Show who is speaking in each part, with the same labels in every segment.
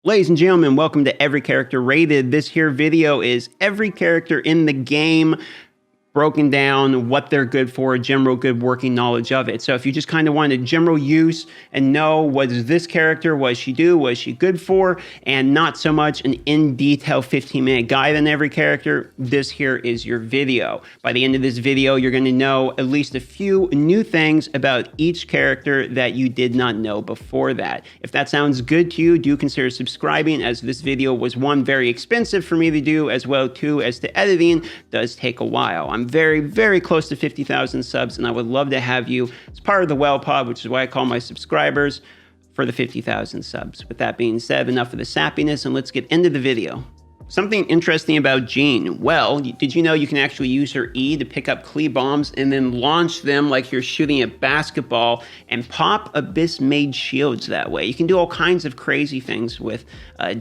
Speaker 1: Ladies and gentlemen, welcome to Every Character Rated. This here video is every character in the game broken down, what they're good for, general good working knowledge of it. So if you just kind of want a general use and know what does this character, what does she do, what is she good for, and not so much an in-detail 15-minute guide on every character, this here is your video. By the end of this video, you're going to know at least a few new things about each character that you did not know before that. If that sounds good to you, do consider subscribing, as this video was one, very expensive for me to do, as well two, as the editing does take a while. I'm very, very close to 50,000 subs, and I would love to have you as part of the Well Pod, which is why I call my subscribers, for the 50,000 subs. With that being said, enough of the sappiness, and let's get into the video. Something interesting about Jean. Well, did you know you can actually use her E to pick up Klee bombs and then launch them like you're shooting a basketball and pop Abyss-made shields that way? You can do all kinds of crazy things with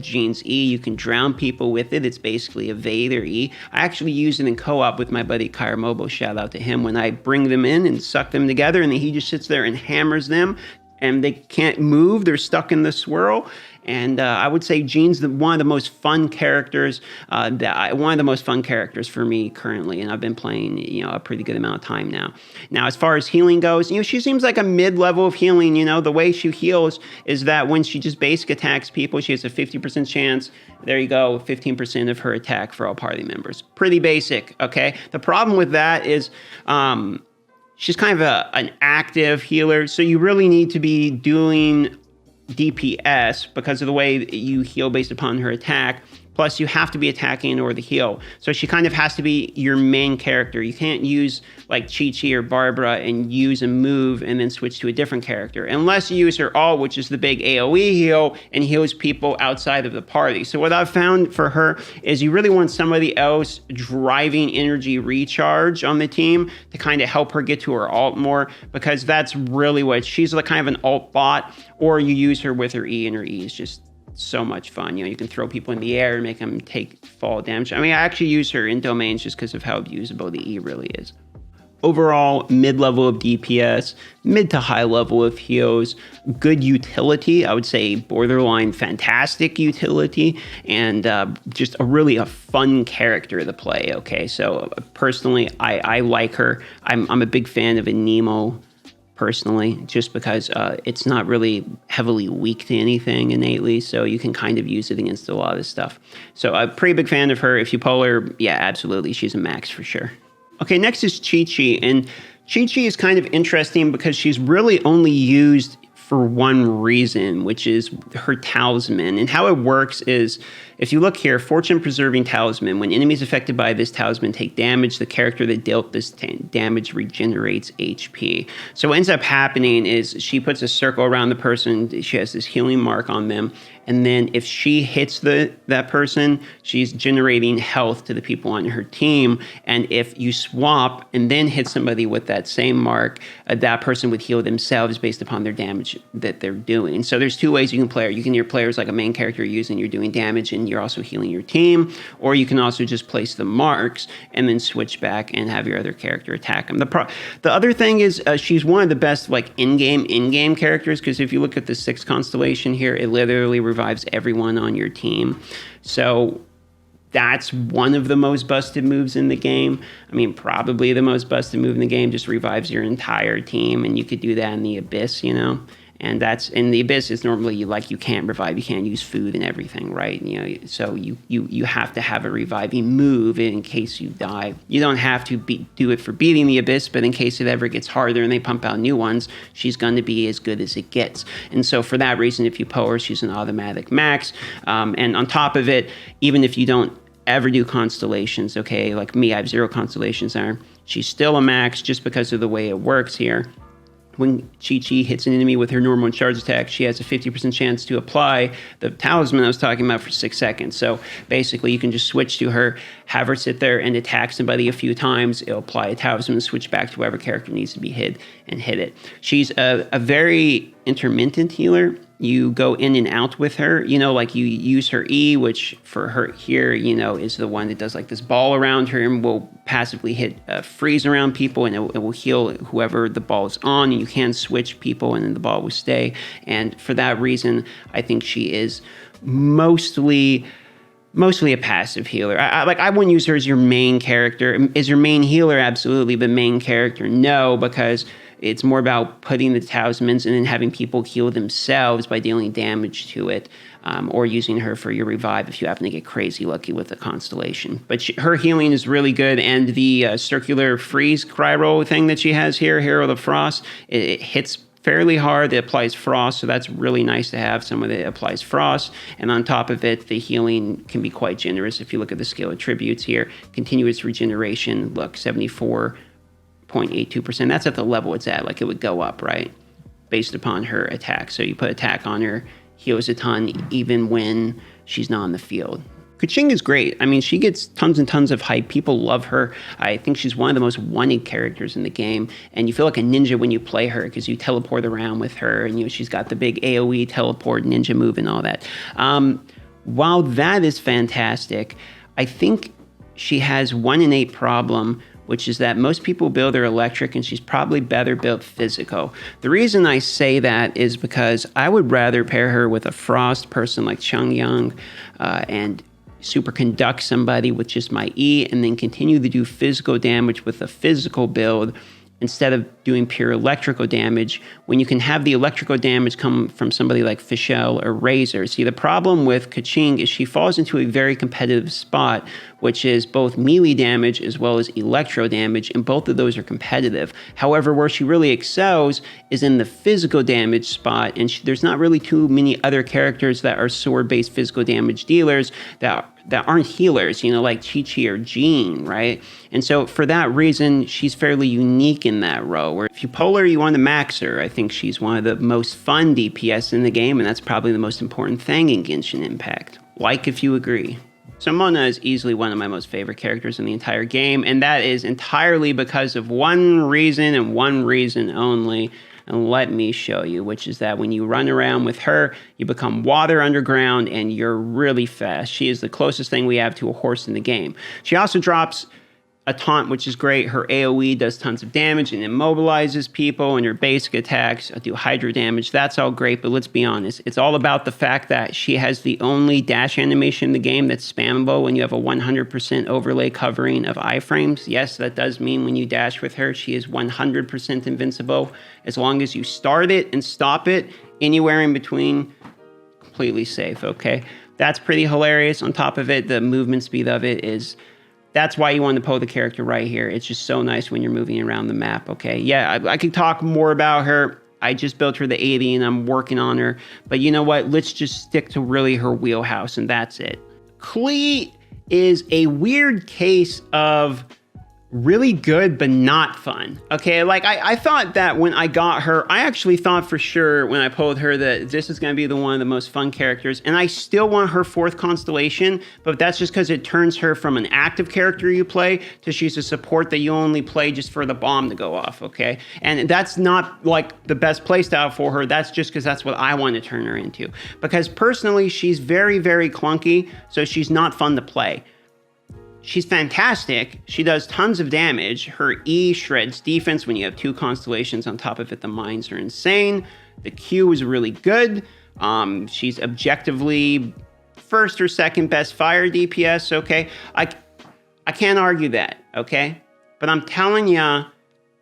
Speaker 1: Jean's E. You can drown people with it. It's basically a Vader E. I actually use it in co-op with my buddy Kyra Mobo. Shout out to him. When I bring them in and suck them together, and then he just sits there and hammers them, and they can't move. They're stuck in the swirl. And I would say Jean's one of the most fun characters, one of the most fun characters for me currently, and I've been playing, a pretty good amount of time now. Now, as far as healing goes, she seems like a mid-level of healing. The way she heals is that when she just basic attacks people, she has a 50% chance. There you go, 15% of her attack for all party members. Pretty basic, okay? The problem with that is, she's kind of an active healer, so you really need to be doing DPS because of the way that you heal based upon her attack. Plus, you have to be attacking in order to heal. So she kind of has to be your main character. You can't use like Qiqi or Barbara and use a move and then switch to a different character. Unless you use her ult, which is the big AoE heal, and heals people outside of the party. So what I've found for her is you really want somebody else driving energy recharge on the team to kind of help her get to her ult more, because that's really what she's like, kind of an ult bot, or you use her with her E, and her E is just so much fun. You can throw people in the air and make them take fall damage. I actually use her in domains just because of how abusable the E really is. Overall, mid-level of DPS, mid to high level of heals, good utility, I would say borderline fantastic utility, and just a fun character to play, okay? So personally, I like her. I'm a big fan of a Nemo, personally, just because it's not really heavily weak to anything innately, so you can kind of use it against a lot of stuff. So I'm a pretty big fan of her. If you pull her, yeah, absolutely, she's a max for sure. Okay, next is Qiqi, and Qiqi is kind of interesting because she's really only used for one reason, which is her talisman. And how it works is, if you look here, Fortune Preserving Talisman. When enemies affected by this talisman take damage, the character that dealt this damage regenerates HP. So what ends up happening is she puts a circle around the person. She has this healing mark on them. And then if she hits that person, she's generating health to the people on her team. And if you swap and then hit somebody with that same mark, that person would heal themselves based upon their damage that they're doing. So there's two ways you can play her. You can your players like a main character using, you're doing damage and you're also healing your team, or you can also just place the marks and then switch back and have your other character attack them. The other thing is she's one of the best like in-game characters, because if you look at the 6th constellation here, it literally revives everyone on your team. So that's one of the most busted moves in the game. Probably the most busted move in the game, just revives your entire team, and you could do that in the Abyss, And that's in the Abyss. It's normally you can't revive, you can't use food and everything, right? So you have to have a reviving move in case you die. You don't have to do it for beating the Abyss, but in case it ever gets harder and they pump out new ones, she's going to be as good as it gets. And so for that reason, if you pull her, she's an automatic max. And on top of it, even if you don't ever do constellations, okay, like me, I have 0 constellations there, she's still a max just because of the way it works here. When Qiqi hits an enemy with her normal and charge attack, she has a 50% chance to apply the talisman I was talking about for 6 seconds. So basically, you can just switch to her, have her sit there and attack somebody a few times. It'll apply a talisman and switch back to whoever character needs to be hit and hit it. She's a very intermittent healer. You go in and out with her, like you use her E, which for her here, is the one that does like this ball around her and will passively hit freeze around people, and it will heal whoever the ball is on, and you can switch people and then the ball will stay. And for that reason, I think she is mostly a passive healer. I wouldn't use her as your main character. Is your main healer? Absolutely. But main character, no, because it's more about putting the talismans and then having people heal themselves by dealing damage to it, or using her for your revive if you happen to get crazy lucky with the constellation. But her healing is really good, and the circular freeze cryo thing that she has here, Hero of the Frost, it hits fairly hard. It applies frost, so that's really nice to have someone that applies frost. And on top of it, the healing can be quite generous. If you look at the skill attributes here, continuous regeneration, look, 74.82%. That's at the level it's at. Like, it would go up, right, based upon her attack. So you put attack on her, heals a ton, even when she's not on the field. Keqing is great. I mean, she gets tons and tons of hype. People love her. I think she's one of the most wanted characters in the game. And you feel like a ninja when you play her because you teleport around with her. And, you know, she's got the big AoE teleport ninja move and all that. While that is fantastic, I think she has one innate problem, which is that most people build her electric, and she's probably better built physical. The reason I say that is because I would rather pair her with a frost person like Chongyun, and superconduct somebody with just my E, and then continue to do physical damage with a physical build instead of doing pure electrical damage, when you can have the electrical damage come from somebody like Fischl or Razor. See, the problem with Keqing is she falls into a very competitive spot, which is both melee damage as well as electro damage, and both of those are competitive. However, where she really excels is in the physical damage spot, and there's not really too many other characters that are sword-based physical damage dealers that aren't healers, you know, like Qiqi or Jean, right? And so for that reason, she's fairly unique in that row. Where if you pull her, you want to max her. I think she's one of the most fun DPS in the game, and that's probably the most important thing in Genshin Impact. Like if you agree. So Mona is easily one of my most favorite characters in the entire game, and that is entirely because of one reason and one reason only. And let me show you, which is that when you run around with her, you become water underground and you're really fast. She is the closest thing we have to a horse in the game. She also drops a taunt, which is great. Her AoE does tons of damage and immobilizes people, and her basic attacks do hydro damage. That's all great, but let's be honest. It's all about the fact that she has the only dash animation in the game that's spammable when you have a 100% overlay covering of iframes. Yes, that does mean when you dash with her, she is 100% invincible. As long as you start it and stop it, anywhere in between, completely safe, okay? That's pretty hilarious. On top of it, the movement speed of it is... That's why you want to pull the character right here. It's just so nice when you're moving around the map, okay? Yeah, I could talk more about her. I just built her the 80 and I'm working on her. But you know what? Let's just stick to really her wheelhouse, and that's it. Klee is a weird case of really good but not fun. Okay, like I thought that when I got her, I actually thought for sure when I pulled her that this is going to be the one of the most fun characters, and I still want her 4th constellation, but that's just because it turns her from an active character you play to she's a support that you only play just for the bomb to go off, okay? And that's not like the best playstyle for her. That's just because that's what I want to turn her into. Because personally, she's very, very clunky, so she's not fun to play. She's fantastic. She does tons of damage. Her E shreds defense when you have 2 constellations. On top of it, the mines are insane. The Q is really good. She's objectively 1st or 2nd best fire DPS, okay? I can't argue that, okay? But I'm telling ya,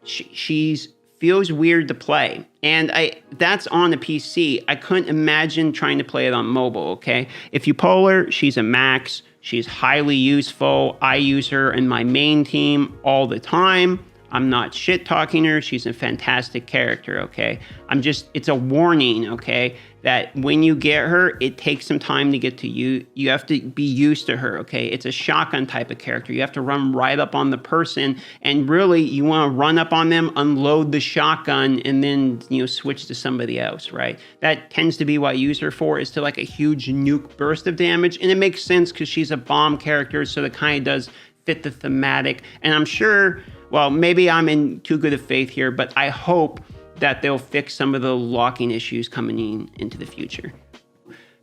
Speaker 1: she's feels weird to play. And that's on the PC. I couldn't imagine trying to play it on mobile, okay? If you pull her, she's a max. She's highly useful. I use her in my main team all the time. I'm not shit-talking her. She's a fantastic character, okay? It's a warning, okay, that when you get her, it takes some time to get to you. You have to be used to her, okay? It's a shotgun type of character. You have to run right up on the person, and really, you want to run up on them, unload the shotgun, and then, you know, switch to somebody else, right? That tends to be what I use her for, is to like a huge nuke burst of damage, and it makes sense because she's a bomb character, so it kind of does fit the thematic, and I'm sure... Well, maybe I'm in too good of faith here, but I hope that they'll fix some of the locking issues coming into the future.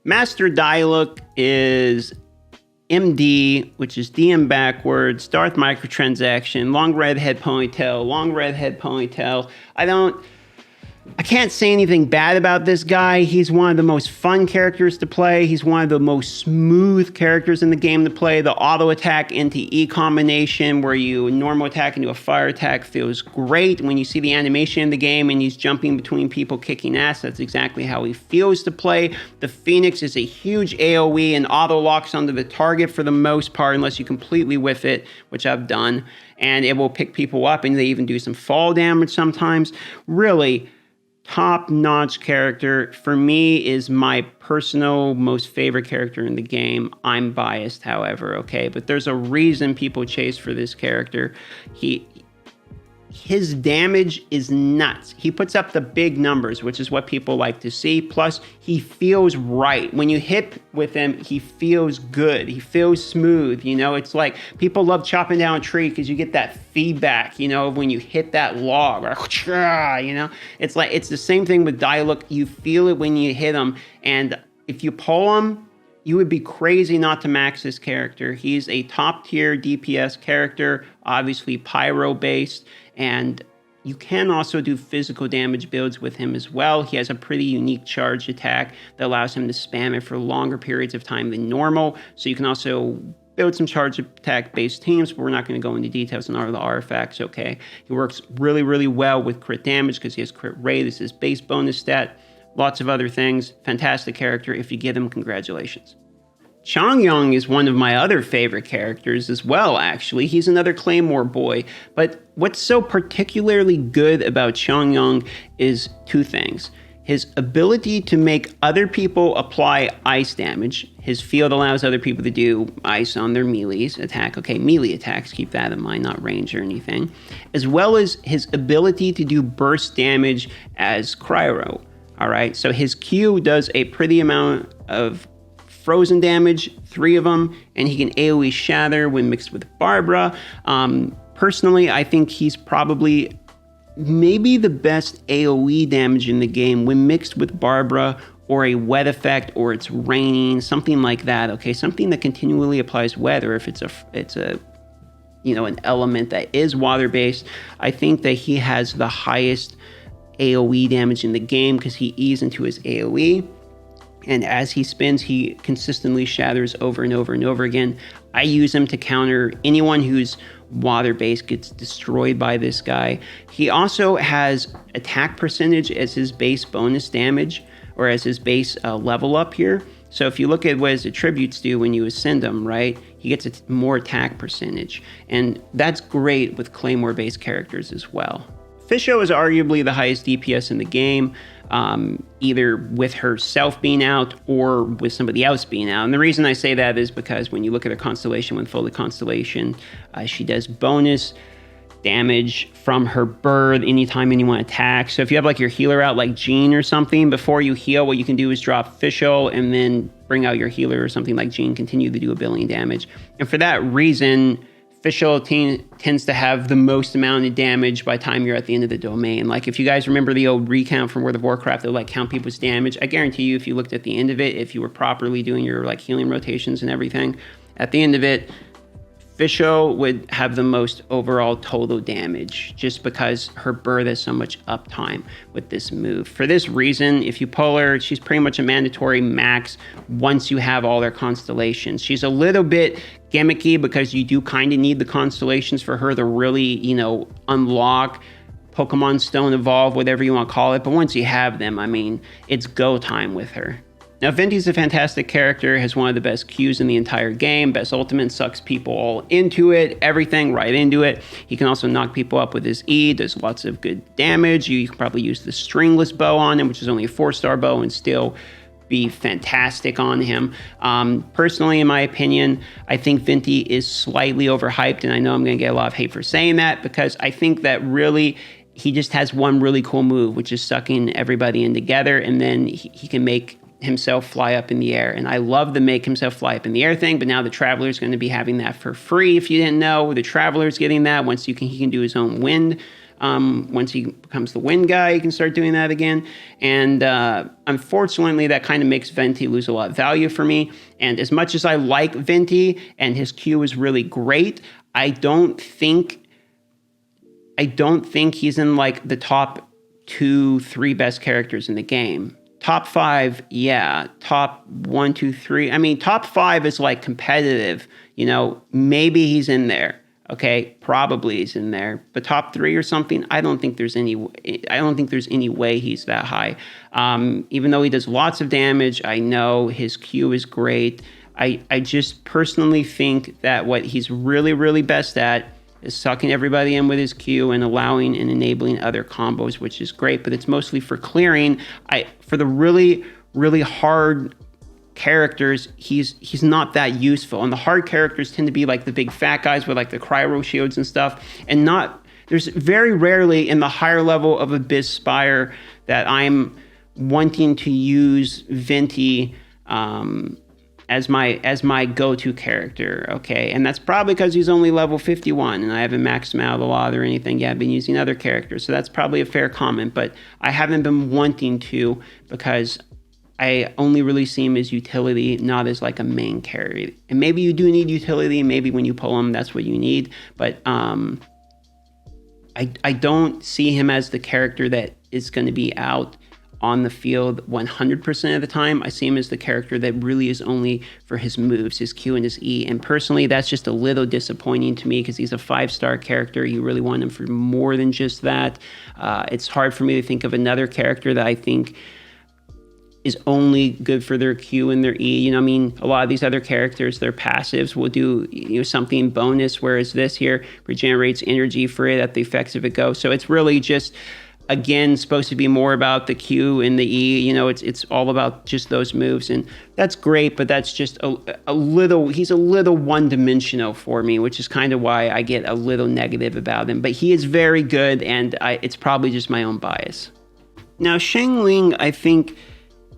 Speaker 1: Master Diluc is MD, which is DM backwards, Darth microtransaction, long redhead ponytail, long redhead ponytail. I can't say anything bad about this guy. He's one of the most fun characters to play. He's one of the most smooth characters in the game to play. The auto attack into E combination where you normal attack into a fire attack feels great. When you see the animation in the game and he's jumping between people kicking ass, that's exactly how he feels to play. The Phoenix is a huge AoE and auto locks onto the target for the most part, unless you completely whiff it, which I've done. And it will pick people up, and they even do some fall damage sometimes. Really, top-notch character. For me, is my personal most favorite character in the game. I'm biased, however, okay? But there's a reason people chase for this character. His damage is nuts. He puts up the big numbers, which is what people like to see. Plus, he feels right. When you hit with him, he feels good. He feels smooth. You know, it's like people love chopping down a tree because you get that feedback, you know, when you hit that log. Or, you know, it's like, it's the same thing with Diluc. You feel it when you hit him. And if you pull him, you would be crazy not to max this character. He's a top tier DPS character, obviously pyro based. And you can also do physical damage builds with him as well. He has a pretty unique charge attack that allows him to spam it for longer periods of time than normal. So you can also build some charge attack based teams, but we're not going to go into details on all the artifacts, okay? He works really, really well with crit damage because he has crit rate. This is base bonus stat. Lots of other things. Fantastic character. If you get him, congratulations. Chongyun is one of my other favorite characters as well, actually. He's another Claymore boy. But what's so particularly good about Chongyun is two things. His ability to make other people apply ice damage. His field allows other people to do ice on their melees attack. Okay, melee attacks, keep that in mind, not range or anything. As well as his ability to do burst damage as Cryo. All right, so his Q does a pretty amount of frozen damage, 3 of them, and he can AoE shatter when mixed with Barbara. Personally, I think he's probably maybe the best AoE damage in the game when mixed with Barbara or a wet effect, or it's raining, something like that. Okay, something that continually applies wet, or if it's a you know, an element that is water based. I think that he has the highest AoE damage in the game because he eases into his AoE. And as he spins, he consistently shatters over and over and over again. I use him to counter anyone who's water-based gets destroyed by this guy. He also has attack percentage as his base bonus damage, or as his base level up here. So if you look at what his attributes do when you ascend him, right, he gets more attack percentage. And that's great with Claymore-based characters as well. Fischl is arguably the highest DPS in the game, either with herself being out or with somebody else being out. And the reason I say that is because when you look at her constellation, when Folded Constellation, she does bonus damage from her bird anytime anyone attacks. So if you have like your healer out like Jean or something, before you heal, what you can do is drop Fischl and then bring out your healer or something like Jean, continue to do a billion damage. And for that reason, Fischl tends to have the most amount of damage by the time you're at the end of the domain. Like if you guys remember the old recount from World of Warcraft, they'll like count people's damage. I guarantee you, if you looked at the end of it, if you were properly doing your like healing rotations and everything, at the end of it, Fischl would have the most overall total damage just because her bird has so much uptime with this move. For this reason, if you pull her, she's pretty much a mandatory max once you have all their constellations. She's a little bit gimmicky because you do kind of need the constellations for her to really, you know, unlock Pokemon Stone Evolve, whatever you want to call it. But once you have them, I mean, it's go time with her. Now, Venti's a fantastic character, has one of the best Qs in the entire game, best ultimate, sucks people all into it, everything right into it. He can also knock people up with his E, does lots of good damage. You can probably use the stringless bow on him, which is only a 4-star bow, and still be fantastic on him. Personally, in my opinion, I think Venti is slightly overhyped, and I know I'm going to get a lot of hate for saying that, because I think that really he just has one really cool move, which is sucking everybody in together, and then he can make himself fly up in the air. And I love the make himself fly up in the air thing, but now the Traveler's going to be having that for free. If you didn't know, the Traveler's getting that. Once he can do his own wind. Once he becomes the wind guy, he can start doing that again. And unfortunately, that kind of makes Venti lose a lot of value for me. And as much as I like Venti and his Q is really great, I don't think he's in like the top 2, 3 best characters in the game. Top 5, yeah. Top 1, 2, 3. I mean, top 5 is like competitive. You know, maybe he's in there. Okay, probably he's in there. But top 3 or something, I don't think there's any way he's that high. Even though he does lots of damage, I know his Q is great. I just personally think that what he's really, really best at is sucking everybody in with his Q and allowing and enabling other combos, which is great, but it's mostly for clearing. For the really, really hard characters, he's not that useful. And the hard characters tend to be like the big fat guys with like the cryo shields and stuff. And there's very rarely in the higher level of Abyss Spire that I'm wanting to use Venti as my go-to character, okay? And that's probably because he's only level 51 and I haven't maxed him out a lot or anything yet. I've been using other characters, so that's probably a fair comment, but I haven't been wanting to because I only really see him as utility, not as like a main carry. And maybe you do need utility, and maybe when you pull him, that's what you need, but I don't see him as the character that is going to be out on the field 100% of the time. I see him as the character that really is only for his moves, his Q and his E. And personally, that's just a little disappointing to me because he's a 5-star character. You really want him for more than just that. It's hard for me to think of another character that I think is only good for their Q and their E. You know, I mean, a lot of these other characters, their passives will do, you know, something bonus, whereas this here regenerates energy for it at the effects of it go. So it's really just, again, supposed to be more about the Q and the E. You know, it's all about just those moves, and that's great, but that's just a little, he's a little one-dimensional for me, which is kind of why I get a little negative about him. But he is very good, and it's probably just my own bias. Now, Xiangling, I think,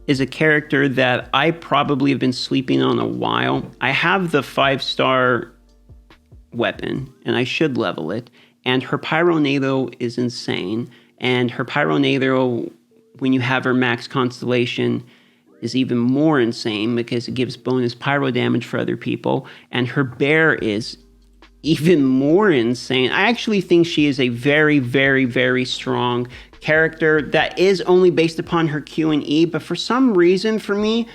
Speaker 1: is a character that I probably have been sleeping on a while. I have the 5-star weapon, and I should level it, and her Pyronado is insane. And her Pyronado, when you have her max constellation, is even more insane because it gives bonus pyro damage for other people. And her bear is even more insane. I actually think she is a very, very, very strong character that is only based upon her Q and E. But for some reason, for me,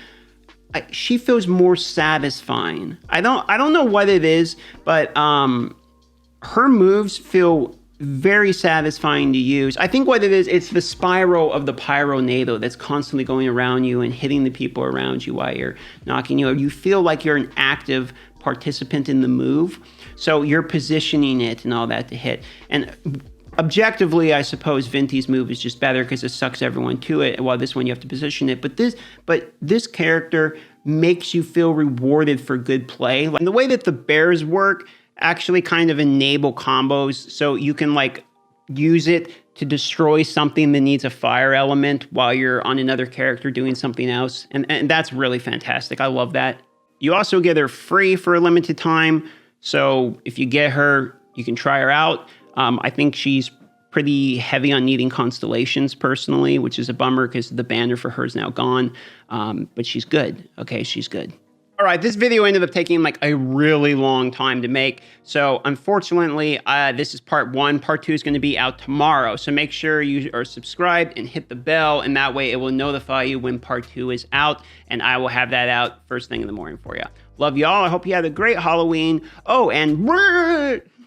Speaker 1: she feels more satisfying. I don't know what it is, but her moves feel very satisfying to use. I think what it is, it's the spiral of the Pyronado that's constantly going around you and hitting the people around you while you're knocking you. You feel like you're an active participant in the move. So you're positioning it and all that to hit. And objectively, I suppose Venti's move is just better because it sucks everyone to it, while this one you have to position it. But this character makes you feel rewarded for good play. And the way that the bears work actually kind of enable combos, so you can like use it to destroy something that needs a fire element while you're on another character doing something else. And that's really fantastic. I love that. You also get her free for a limited time. So if you get her, you can try her out. I think she's pretty heavy on needing constellations personally, which is a bummer because the banner for her is now gone. But she's good. Okay, she's good. All right, this video ended up taking like a really long time to make. So unfortunately, this is part 1. Part 2 is going to be out tomorrow. So make sure you are subscribed and hit the bell, and that way it will notify you when part 2 is out, and I will have that out first thing in the morning for you. Love y'all. I hope you had a great Halloween. Oh, and